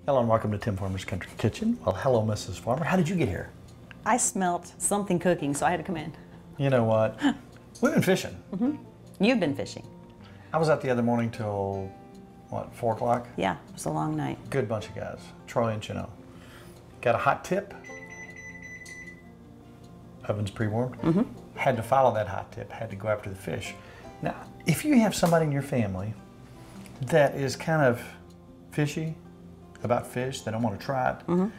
Hello and welcome to Tim Farmer's Country Kitchen. Well, hello, Mrs. Farmer. How did you get here? I smelt something cooking, so I had to come in. You know what? We've been fishing. You've been fishing. I was out the other morning till, what, 4 o'clock? Yeah, it was a long night. Good bunch of guys. Troy and Chino. Got a hot tip. Oven's pre-warmed. Had to follow that hot tip. Had to go after the fish. Now, if you have somebody in your family that is kind of fishy about fish, they don't want to try it,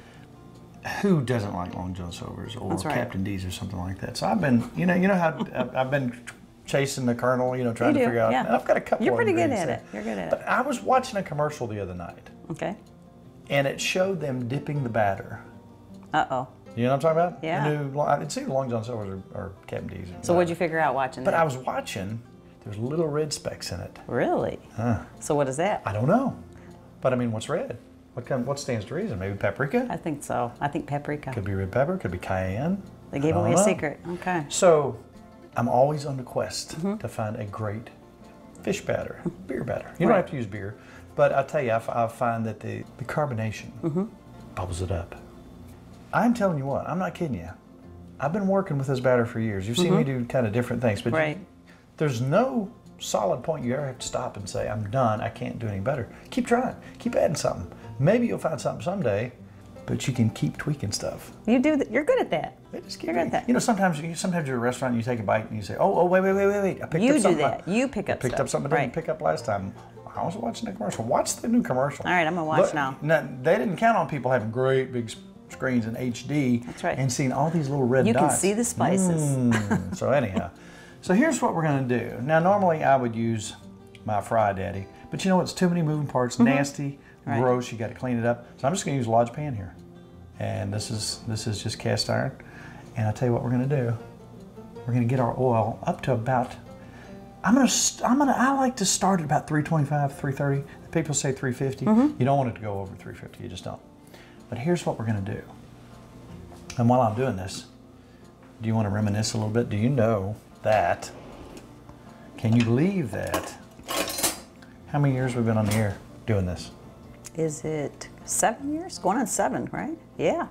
who doesn't like Long John Silver's or Captain D's or something like that? So I've been, you know how I've been chasing the kernel, trying to figure out. Yeah. And I've got a couple. You're pretty good ingredients at it. You're good at But it. I was watching a commercial the other night. Okay. And it showed them dipping the batter. Uh-oh. You know what I'm talking about? Yeah. The new, it's either Long John Silver's or Captain D's. So what'd you figure out watching But that? I was watching. There's little red specks in it. Really? So what is that? I don't know. But I mean, what's red? What stands to reason? Maybe paprika? I think so. I think paprika. Could be red pepper, could be cayenne. They gave away a secret. Okay. So I'm always on the quest to find a great fish batter, beer batter. You don't have to use beer, but I tell you, I find that the carbonation bubbles it up. I'm telling you what, I'm not kidding you. I've been working with this batter for years. You've seen me do kind of different things, but there's no solid point you ever have to stop and say, I'm done, I can't do any better. Keep trying, keep adding something. Maybe you'll find something someday, but you can keep tweaking stuff. You do that. You're good at that. You're good at that. Sometimes you're at a restaurant and you take a bite and you say, oh, wait. I picked up something. You do that. You pick up stuff. I picked up something I didn't pick up last time. I was watching the commercial. Watch the new commercial. All right, I'm going to watch now. They didn't count on people having great big screens in HD and seeing all these little red dots. You can see the spices. So anyhow, so here's what we're going to do. Now, normally I would use my Fry Daddy, but you know it's too many moving parts, nasty, gross, you got to clean it up. So I'm just going to use a Lodge pan here. And this is just cast iron. And I'll tell you what we're going to do. We're going to get our oil up to about, I like to start at about 325, 330. People say 350. You don't want it to go over 350, you just don't. But here's what we're going to do. And while I'm doing this, do you want to reminisce a little bit? Do you know that, can you believe that, how many years we've been on the air doing this? Is it 7 years? Going on 7, right? Yeah.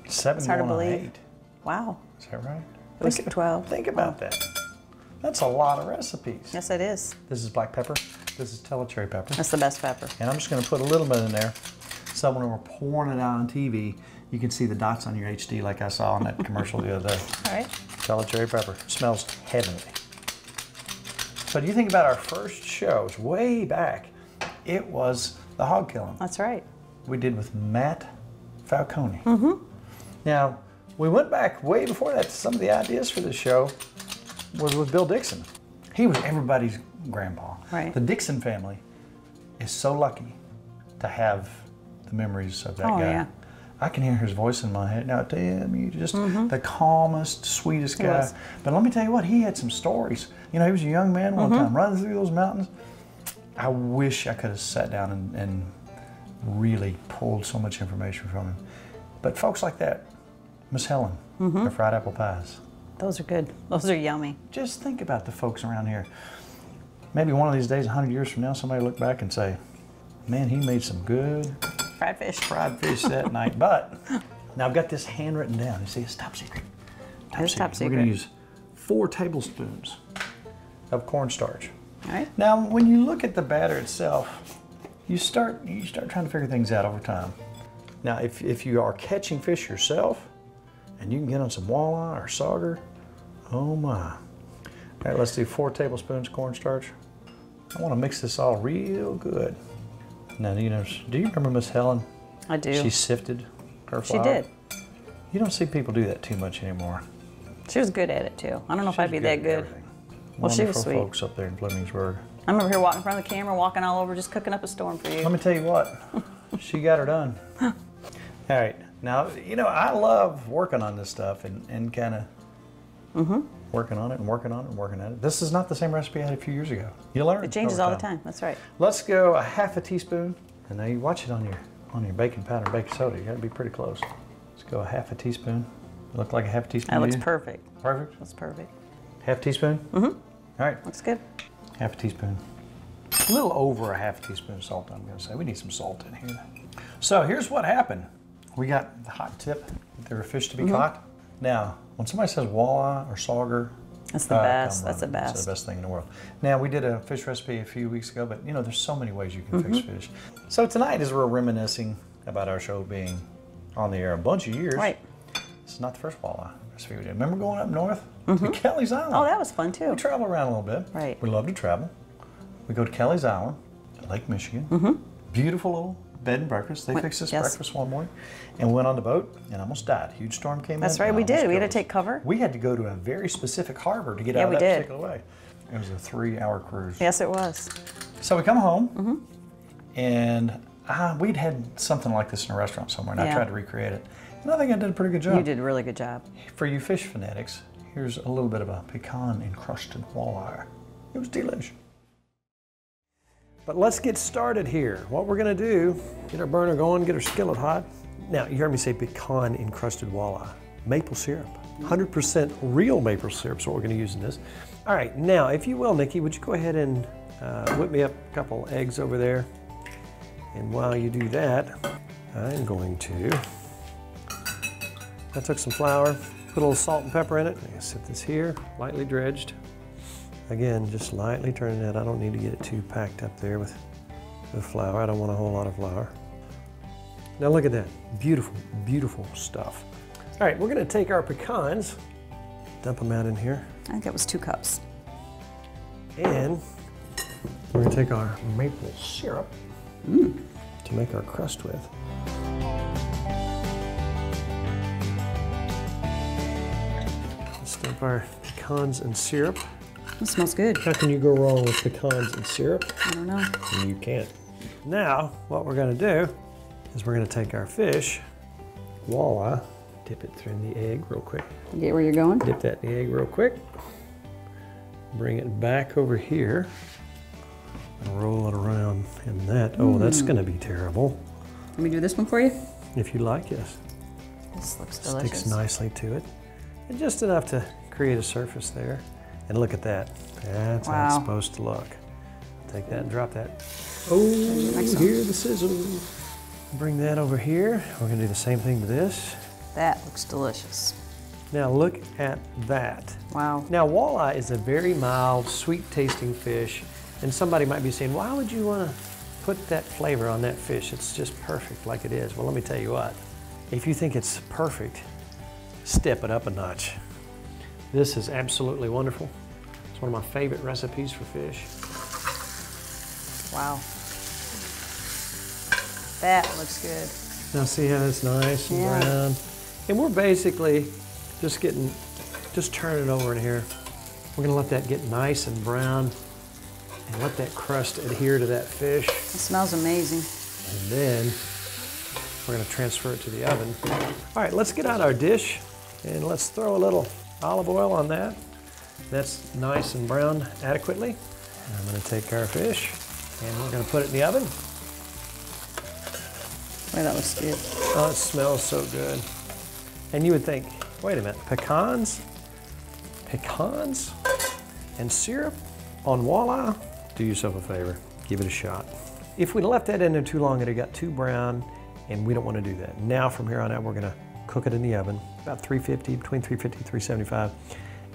7 hard to going on believe. 8. Wow. Is that right? It was 12. Think about that. That's a lot of recipes. Yes, it is. This is black pepper. This is Tellicherry pepper. That's the best pepper. And I'm just going to put a little bit in there. So when we're pouring it out on TV, you can see the dots on your HD like I saw in that commercial the other day. All right. Tellicherry pepper. Smells heavenly. So do you think about our first shows way back? It was the hog killing. That's right. We did with Matt Falcone. Now, we went back way before that. Some of the ideas for this show was with Bill Dixon. He was everybody's grandpa. Right. The Dixon family is so lucky to have the memories of that guy. Yeah. I can hear his voice in my head. Now, Tim, you just the calmest, sweetest guy. But let me tell you what, he had some stories. He was a young man one time running through those mountains. I wish I could have sat down and really pulled so much information from him. But folks like that, Miss Helen, her fried apple pies. Those are good. Those are yummy. Just think about the folks around here. Maybe one of these days, 100 years from now, somebody will look back and say, man, he made some good fried fish that night. But now I've got this handwritten down. You see, it's top secret. Top secret. We're going to use 4 tablespoons of cornstarch. All right. Now, when you look at the batter itself, you start trying to figure things out over time. Now, if you are catching fish yourself, and you can get on some walleye or sauger, oh my. All right, let's do 4 tablespoons cornstarch. I want to mix this all real good. Now, do you remember Miss Helen? I do. She sifted her flour. She did. You don't see people do that too much anymore. She was good at it too. I don't know if I'd be that good. Well, she was sweet. Folks up there in Flemingsburg. I remember her walking in front of the camera, walking all over, just cooking up a storm for you. Let me tell you what, she got her done. All right, now, I love working on this stuff and kind of working on it and working on it and working at it. This is not the same recipe I had a few years ago. You learn. It changes all the time, that's right. Let's go a half a teaspoon, and now you watch it on your baking powder, baking soda. You gotta be pretty close. Let's go a half a teaspoon. Look like a half a teaspoon. That looks perfect. Perfect? That's perfect. Half teaspoon? All right. Looks good. Half a teaspoon. A little over a half a teaspoon of salt, I'm gonna say. We need some salt in here. So here's what happened. We got the hot tip. There were fish to be caught. Now, when somebody says walleye or sauger, that's the best. That's the best. It's the best thing in the world. Now, we did a fish recipe a few weeks ago, but you know, there's so many ways you can fix fish. So tonight, as we're reminiscing about our show being on the air a bunch of years, right? It's not the first walleye recipe we did. Remember going up north to Kelly's Island? Oh, that was fun too. We travel around a little bit. Right. We love to travel. We go to Kelly's Island, Lake Michigan. Beautiful little bed and breakfast. They fixed us breakfast one morning, and we went on the boat and almost died. Huge storm came in. That's right, we did. We had to take cover. We had to go to a very specific harbor to get out of that particular way. It was a 3-hour cruise. Yes, it was. So we come home, and we'd had something like this in a restaurant somewhere, and I tried to recreate it. And I think I did a pretty good job. You did a really good job. For you fish fanatics, here's a little bit of a pecan encrusted walleye. It was delicious. But let's get started here. What we're gonna do, get our burner going, get our skillet hot. Now, you heard me say pecan encrusted walleye. Maple syrup, 100% real maple syrup is what we're gonna use in this. All right, now, if you will, Nikki, would you go ahead and whip me up a couple eggs over there? And while you do that, I'm going to, I took some flour, put a little salt and pepper in it. I'm gonna set this here, lightly dredged. Again, just lightly turning that. I don't need to get it too packed up there with flour. I don't want a whole lot of flour. Now look at that. Beautiful, beautiful stuff. All right, we're gonna take our pecans, dump them out in here. I think that was 2 cups. And we're gonna take our maple syrup to make our crust with. Let's dump our pecans and syrup. It smells good. How can you go wrong with pecans and syrup? I don't know. You can't. Now, what we're gonna do is we're gonna take our fish, walleye, dip it through in the egg real quick. You get where you're going? Dip that in the egg real quick. Bring it back over here and roll it around in that. Oh, that's gonna be terrible. Let me do this one for you? If you like, yes. This looks delicious. Sticks nicely to it. And just enough to create a surface there. And look at that. That's how it's supposed to look. Take that and drop that. Oh, hear the sizzle. Bring that over here. We're gonna do the same thing to this. That looks delicious. Now look at that. Wow. Now walleye is a very mild, sweet tasting fish. And somebody might be saying, why would you wanna put that flavor on that fish? It's just perfect like it is. Well, let me tell you what. If you think it's perfect, step it up a notch. This is absolutely wonderful. It's one of my favorite recipes for fish. Wow. That looks good. Now see how that's nice and brown? And we're basically just turn it over in here. We're gonna let that get nice and brown and let that crust adhere to that fish. It smells amazing. And then we're gonna transfer it to the oven. All right, let's get out our dish and let's throw a little olive oil on that. That's nice and browned adequately. And I'm gonna take our fish and we're gonna put it in the oven. Boy, that looks good. Oh, it smells so good. And you would think, wait a minute, pecans and syrup on walleye? Do yourself a favor, give it a shot. If we'd left that in there too long, it'd have got too brown, and we don't want to do that. Now from here on out, we're gonna cook it in the oven, about 350, between 350 and 375.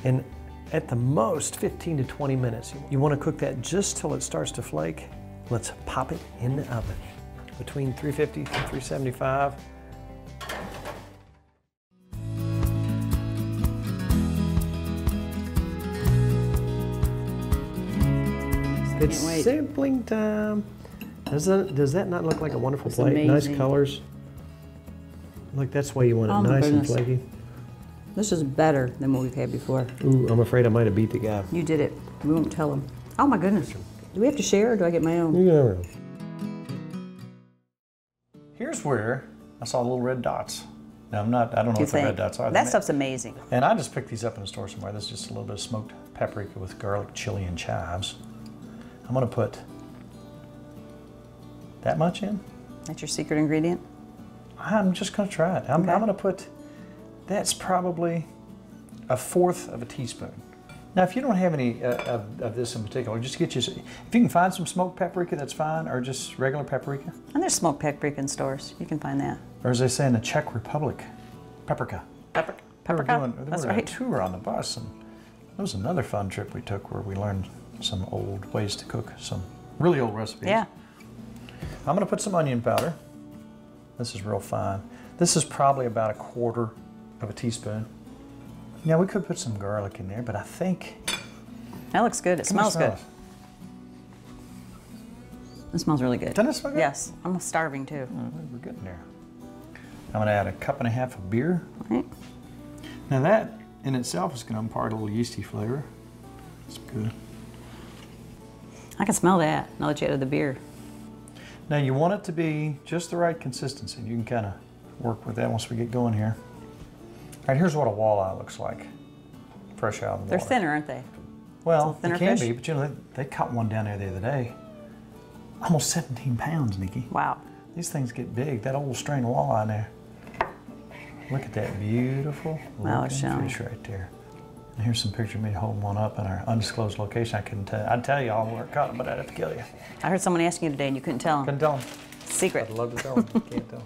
And at the most, 15 to 20 minutes. You wanna cook that just till it starts to flake. Let's pop it in the oven. Between 350 and 375. It's sampling time. Does that not look like a wonderful plate? Amazing. Nice colors. Look, that's why you want it nice and flaky. This is better than what we've had before. Ooh, I'm afraid I might have beat the guy. You did it. We won't tell him. Oh my goodness. Do we have to share or do I get my own? You never know. Here's where I saw little red dots. Now I don't know what the red dots are. That stuff's amazing. And I just picked these up in the store somewhere. This is just a little bit of smoked paprika with garlic, chili, and chives. I'm gonna put that much in. That's your secret ingredient? I'm just gonna try it. I'm gonna put, that's probably 1/4 of a teaspoon. Now, if you don't have any of this in particular, just get you, if you can find some smoked paprika, that's fine, or just regular paprika. And there's smoked paprika in stores. You can find that. Or as they say in the Czech Republic, paprika. Paprika. That's right. We were tour on the bus, and that was another fun trip we took where we learned some old ways to cook, some really old recipes. Yeah. I'm gonna put some onion powder. This is real fine. This is probably about 1/4 of a teaspoon. Now we could put some garlic in there, but I think that looks good. It smells good. It smells really good. Doesn't it smell good? Yes. I'm starving too. We're getting there. I'm gonna add 1.5 cups of beer. All right. Now that in itself is gonna impart a little yeasty flavor. It's good. I can smell that now that you added the beer. Now you want it to be just the right consistency. You can kind of work with that once we get going here. All right, here's what a walleye looks like, fresh out of the water. They're thinner, aren't they? Well, they can fish? be, but you know, they caught one down there the other day. Almost 17 pounds, Nikki. Wow. These things get big. That old string of walleye in there. Look at that beautiful looking fish right there. And here's some picture of me holding one up in our undisclosed location. I couldn't tell. I'd tell you all where it caught them, but I'd have to kill you. I heard someone asking you today and you couldn't tell them. Couldn't tell them. Secret. I'd love to tell them. Can't tell.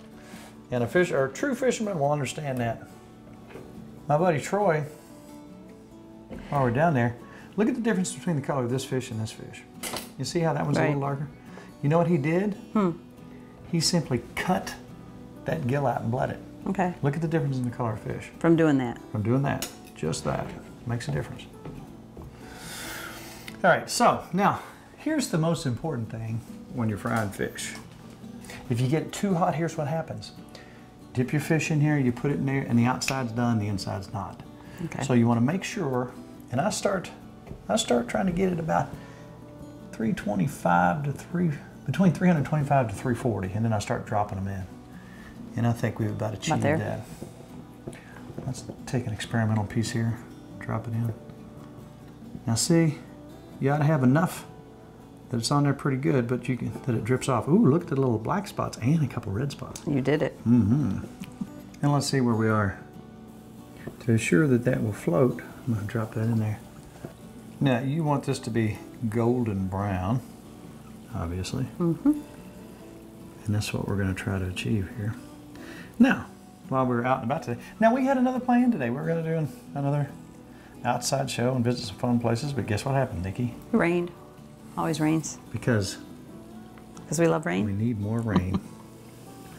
And a true fisherman will understand that. My buddy Troy, while we're down there, look at the difference between the color of this fish and this fish. You see how that one's a little darker? You know what he did? He simply cut that gill out and bled it. Okay. Look at the difference in the color of fish. From doing that. From doing that. Just that. Makes a difference. All right, so now, here's the most important thing when you're frying fish. If you get too hot, here's what happens. Dip your fish in here, you put it in there, and the outside's done, the inside's not. Okay. So you want to make sure, and I start trying to get it about 325 to between 325 to 340, and then I start dropping them in. And I think we've about achieved that. Let's take an experimental piece here, drop it in. Now see, you ought to have enough that it's on there pretty good, but that it drips off. Ooh, look at the little black spots and a couple red spots. You did it. And let's see where we are. To ensure that that will float, I'm gonna drop that in there. Now, you want this to be golden brown, obviously. And that's what we're gonna try to achieve here. Now, while we were out and about today, now we had another plan today. We were gonna do another outside show and visit some fun places, but guess what happened, Nikki? It rained. Always rains. Because we love rain? we need more rain.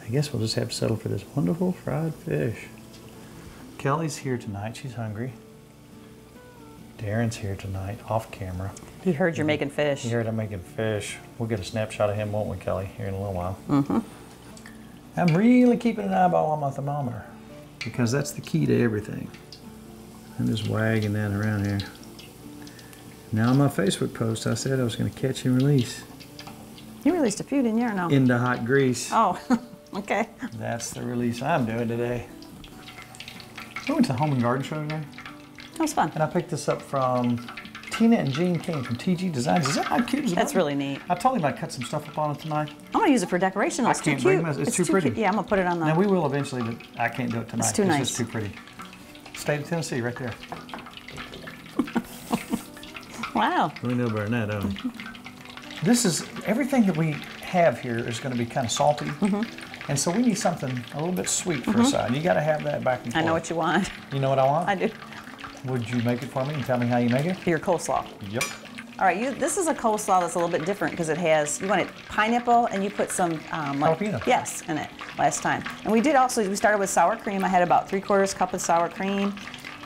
I guess we'll just have to settle for this wonderful fried fish. Kelly's here tonight. She's hungry. Darren's here tonight, off camera. He heard you're making fish. He heard I'm making fish. We'll get a snapshot of him, won't we, Kelly, here in a little while. I'm really keeping an eyeball on my thermometer because that's the key to everything. I'm just wagging that around here. Now on my Facebook post, I said I was going to catch and release. You released a few, didn't you, or no? Into hot grease. Oh, okay. That's the release I'm doing today. We went to the Home and Garden Show today. That was fun. And I picked this up from Tina and Jean King from TG Designs. Is that how cute is it? That's really neat. I told him I'd cut some stuff up on it tonight. I'm going to use it for decoration. It's too cute. It's too pretty. Yeah, I'm going to put it on the... Now we will eventually, but I can't do it tonight. It's too nice. It's just too pretty. State of Tennessee, right there. Wow. We know better than that, don't we? This is, everything that we have here is going to be kind of salty. And so we need something a little bit sweet for a side. You got to have that back and forth. I know what you want. You know what I want? I do. Would you make it for me and tell me how you make it? For your coleslaw. Yep. All right, this is a coleslaw that's a little bit different because it has, you want it pineapple and you put some jalapeno. Yes, in it last time. And we started with sour cream. I had about 3/4 cup of sour cream.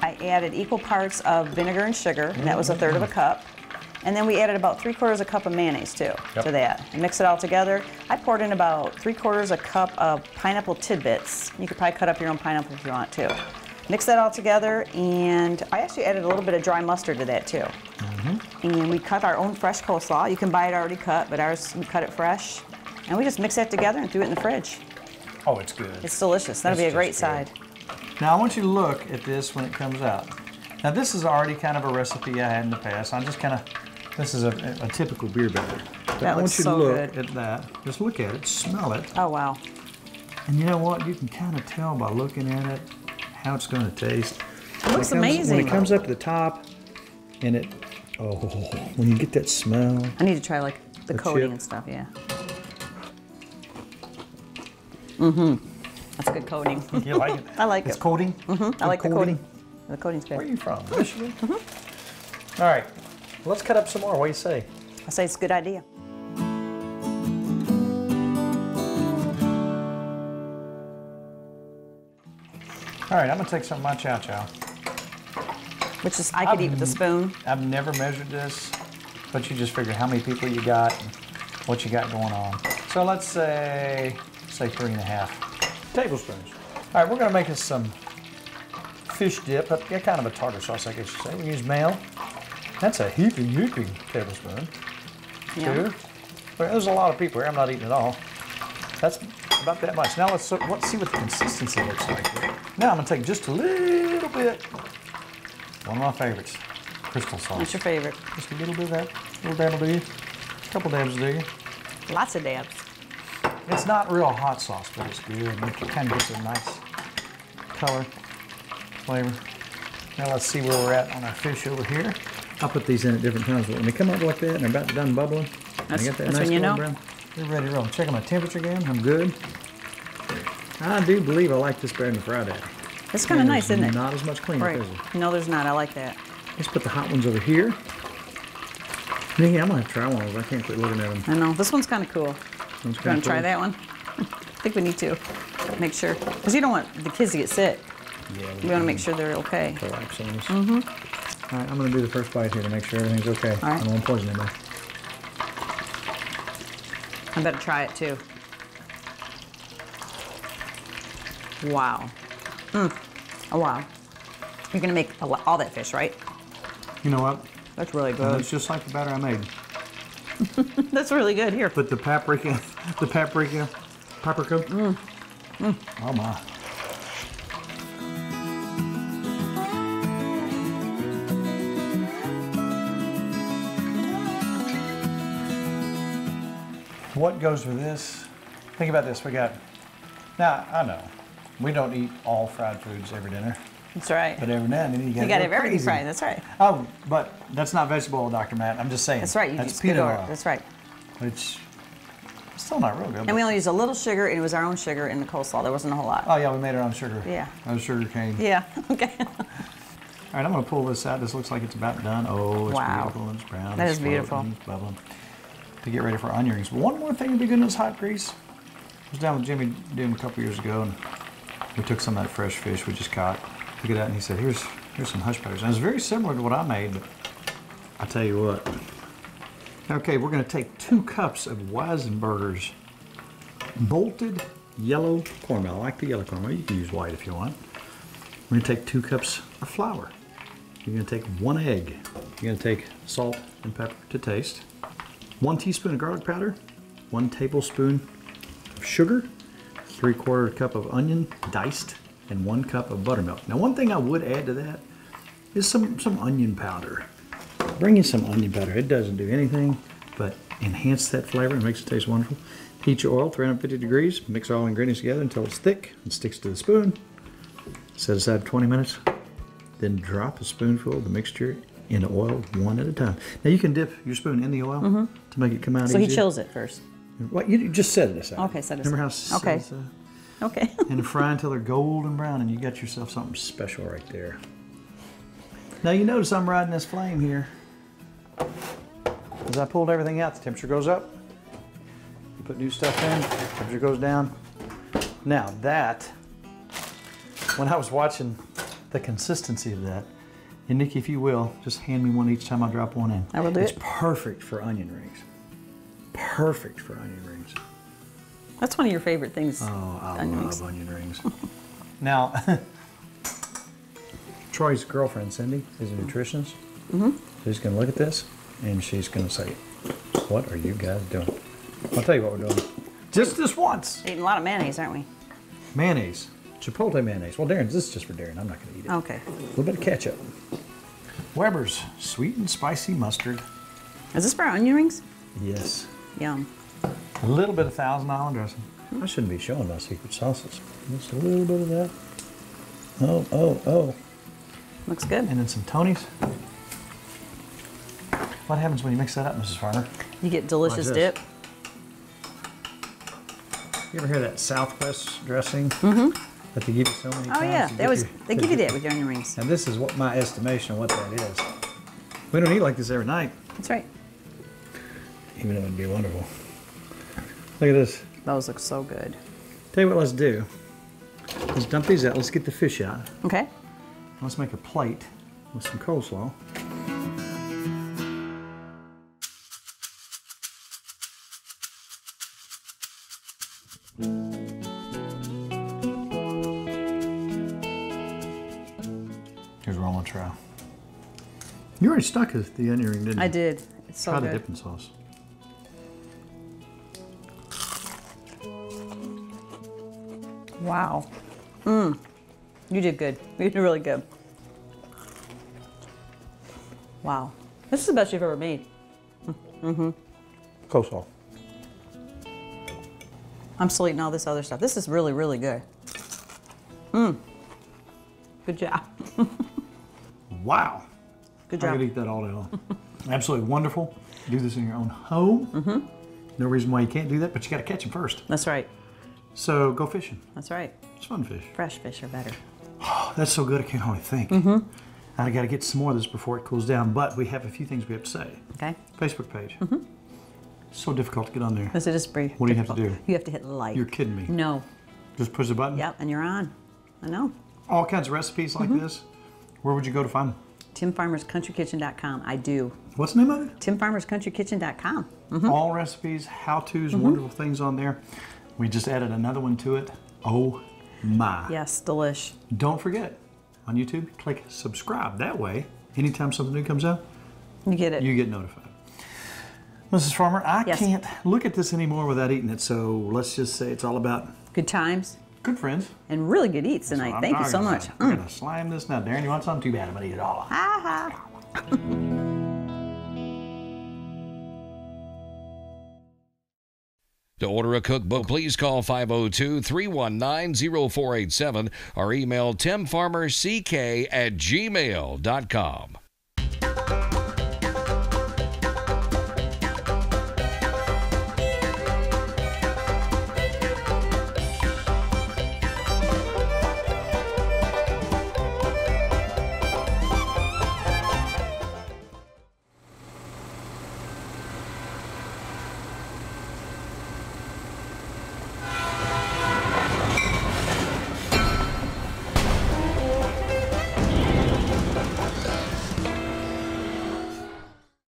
I added equal parts of vinegar and sugar, and that was 1/3 of a cup. And then we added about 3/4 a cup of mayonnaise too to that. And mix it all together. I poured in about 3/4 a cup of pineapple tidbits. You could probably cut up your own pineapple if you want to. Mix that all together, and I actually added a little bit of dry mustard to that too. And we cut our own fresh coleslaw. You can buy it already cut, but ours, we cut it fresh. And we just mix that together and threw it in the fridge. Oh, it's good. It's delicious. That'll be a great side. Now I want you to look at this when it comes out. Now this is already kind of a recipe I had in the past. I'm just kind of, this is a typical beer batter. But I want you to look at that. Just look at it, smell it. Oh, wow. And you know what? You can kind of tell by looking at it how it's going to taste. It looks amazing. When it comes up to the top, And it, oh, when you get that smell. I need to try like the coating chip. and stuff, yeah. Mm-hmm. That's good coating. You like it? I like it's it. coating? Mm-hmm. I like the coating. The coating's good. Where are you from? Michigan? Mm-hmm. All right, let's cut up some more. What do you say? I say it's a good idea. All right, I'm gonna take some of my chow chow. Which is, I could eat with a spoon. I've never measured this, but you just figure how many people you got and what you got going on. So let's say 3.5 tablespoons. All right, we're gonna make us some fish dip, kind of a tartar sauce, I guess you say. We use mayo. That's a heaping tablespoon. Yeah. 2. Well, there's a lot of people here. I'm not eating it all. That's about that much. Now let's see what the consistency looks like here. Now I'm gonna take just a little bit. One of my favorites, crystal sauce. What's your favorite? Just a little bit of that. A little dab will do you. A couple dabs will do you. Lots of dabs. It's not real hot sauce, but it's good. And it kind of gets a nice color, flavor. Now let's see where we're at on our fish over here. I'll put these in at different times, but when they come up like that and they're about done bubbling, that's got that nice when you know. Brown, they're ready to roll. Checking my temperature again. I'm good. I do believe I like this better than the fried egg. It's kind of nice, isn't it? Not as much cleanup, Right. is it? No, there's not. I like that. Let's put the hot ones over here. Yeah, I'm gonna have to try one of those. I can't quit looking at them. I know. This one's kind of cool. One's You want kinda to try cool. that one? I think we need to make sure, because you don't want the kids to get sick. Yeah, We want to make sure they're okay. collapse on this. All right, I'm gonna do the first bite here to make sure everything's okay. All right. I don't want poison in there. I better try it too. Wow. Oh wow. You're gonna make all that fish, right? You know what? That's really good. It's just like the batter I made. That's really good. Here. Put the paprika. Oh my. What goes with this? Think about this. We got, now I know, we don't eat all fried foods every dinner, That's right. but every now and then you You got to have everything fried. That's right. Oh, but that's not vegetable oil, Dr. Matt. I'm just saying. That's right. You That's just peanut peanut oil. That's right. Which is still not real good. And we only used a little sugar, and it was our own sugar in the coleslaw. There wasn't a whole lot. Oh yeah, we made our own sugar. Yeah. Our sugar cane. Yeah. Okay. All right, I'm gonna pull this out. This looks like it's about done. Oh, it's Wow. beautiful and it's brown. That it's is beautiful. floating, it's bubbling. To get ready for onion rings. One more thing to be good in this hot grease. I was down with Jimmy doing a couple years ago, and we took some of that fresh fish we just caught. Took it out, and he said, "Here's some hush puppies." And it's very similar to what I made, but I tell you what. Okay, we're gonna take 2 cups of Weisenberger's bolted yellow cornmeal. I like the yellow cornmeal. You can use white if you want. We're gonna take 2 cups of flour. You're gonna take 1 egg. You're gonna take salt and pepper to taste. 1 teaspoon of garlic powder. 1 tablespoon of sugar. 3/4 cup of onion diced, and 1 cup of buttermilk. Now, one thing I would add to that is some onion powder. Bring in some onion powder. It doesn't do anything but enhance that flavor and makes it taste wonderful. Heat your oil 350 degrees. Mix all ingredients together until it's thick and sticks to the spoon. Set aside 20 minutes. Then drop a spoonful of the mixture in the oil one at a time. Now you can dip your spoon in the oil to make it come out So easier. he chills it first. What, you just set it aside. Okay, set it aside. Remember how Okay. set it aside? Okay. And fry until they're golden brown, and you got yourself something special right there. Now you notice I'm riding this flame here. As I pulled everything out, the temperature goes up. You put new stuff in, temperature goes down. Now that, when I was watching the consistency of that, and Nikki, if you will, just hand me one each time I drop one in. I will do It's it. perfect for onion rings. Perfect for onion rings. That's one of your favorite things. Oh, I onion love rings. onion rings. Now, Troy's girlfriend, Cindy, is a nutritionist. She's going to look at this, and she's going to say, "What are you guys doing?" I'll tell you what we're doing. Just this once. Eating a lot of mayonnaise, aren't we? Mayonnaise. Chipotle mayonnaise. Well, Darren, this is just for Darren. I'm not going to eat it. Okay. A little bit of ketchup. Weber's sweet and spicy mustard. Is this for our onion rings? Yes. Yum. A little bit of Thousand Island dressing. I shouldn't be showing my secret sauces. Just a little bit of that. Oh. Looks good. And then some Tony's. What happens when you mix that up, Mrs. Farmer? You get delicious Watch dip. this. You ever hear that Southwest dressing? That they give you so many times? Oh yeah, they give you that with your onion rings. And this is what my estimation of what that is. We don't eat like this every night. That's right. Even though it would be wonderful. Look at this. Those look so good. Tell you what, let's do. Let's dump these out. Let's get the fish out. Okay. Let's make a plate with some coleslaw. Here's what I'm gonna try. You already stuck the onion ring, didn't you? I did. It's so Try good. the dipping sauce. Wow. You did good. You did really good. Wow. This is the best you've ever made. Coleslaw. I'm still eating all this other stuff. This is really, really good. Good job. Wow. Good I job. could eat that all day long. Absolutely wonderful. Do this in your own home. No reason why you can't do that, but you got to catch them first. That's right. So go fishing. That's right. It's fun fish. Fresh fish are better. Oh, that's so good I can't hardly think. I got to get some more of this before it cools down, but we have a few things we have to say. Okay. Facebook page. So difficult to get on there. This is pretty What do you have to do? You have to hit like. You're kidding me. No. Just push the button? Yep, and you're on. I know. All kinds of recipes like this. Where would you go to find them? TimFarmersCountryKitchen.com. I do. What's the name of it? TimFarmersCountryKitchen.com. All recipes, how-tos, wonderful things on there. We just added another one to it. Oh my. Yes, delish. Don't forget, on YouTube, click subscribe. That way, anytime something new comes out, You get it. you get notified. Mrs. Farmer, I Yes. can't look at this anymore without eating it, so let's just say it's all about Good times good friends. and really good eats That's what tonight. I'm Thank you so talking much. about. We're gonna slime this now. Darren, you want some? Too bad, I'm gonna eat it all. To order a cookbook, please call 502-319-0487 or email timfarmerck@gmail.com.